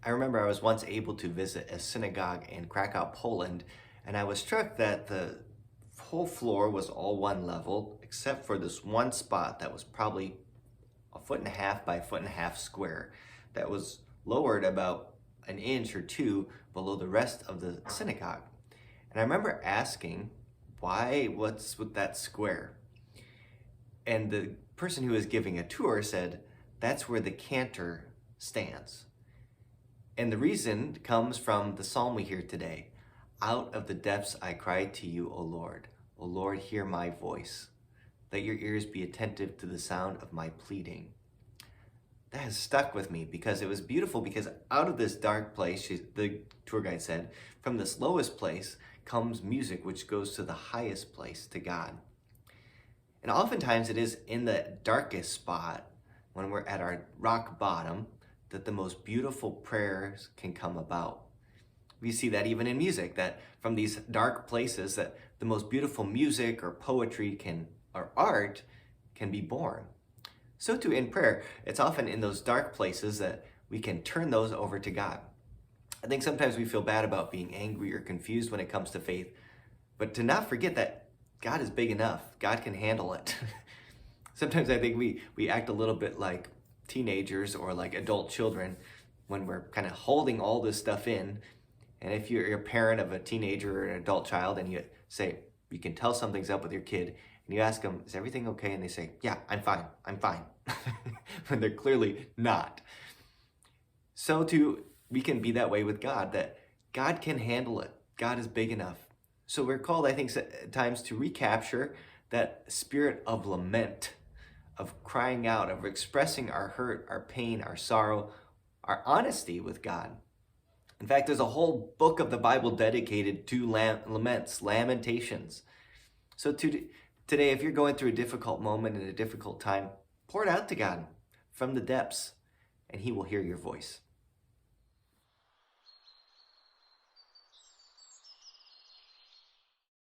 I remember I was once able to visit a synagogue in Krakow, Poland, and I was struck that the whole floor was all one level, except for this one spot that was probably a foot and a half by a foot and a half square, that was lowered about an inch or two below the rest of the synagogue. And I remember asking, what's with that square? And the person who was giving a tour said, that's where the cantor stands. And the reason comes from the psalm we hear today. Out of the depths I cried to you, O Lord. O Lord, hear my voice. Let your ears be attentive to the sound of my pleading. That has stuck with me because it was beautiful, because out of this dark place, the tour guide said, from this lowest place comes music which goes to the highest place, to God. And oftentimes it is in the darkest spot, when we're at our rock bottom, that the most beautiful prayers can come about. We see that even in music, that from these dark places that the most beautiful music or poetry or art can be born. So too in prayer, it's often in those dark places that we can turn those over to God. I think sometimes we feel bad about being angry or confused when it comes to faith, but to not forget that God is big enough. God can handle it. Sometimes I think we act a little bit like teenagers or like adult children when we're kind of holding all this stuff in. And if you're a parent of a teenager or an adult child and you say, you can tell something's up with your kid, and you ask them, is everything okay? And they say, yeah, I'm fine, when they're clearly not. So too, we can be that way with God, that God can handle it. God is big enough. So we're called, I think, at times to recapture that spirit of lament, of crying out, of expressing our hurt, our pain, our sorrow, our honesty with God. In fact, there's a whole book of the Bible dedicated to laments, lamentations. So today, if you're going through a difficult moment and a difficult time, pour it out to God from the depths, and He will hear your voice.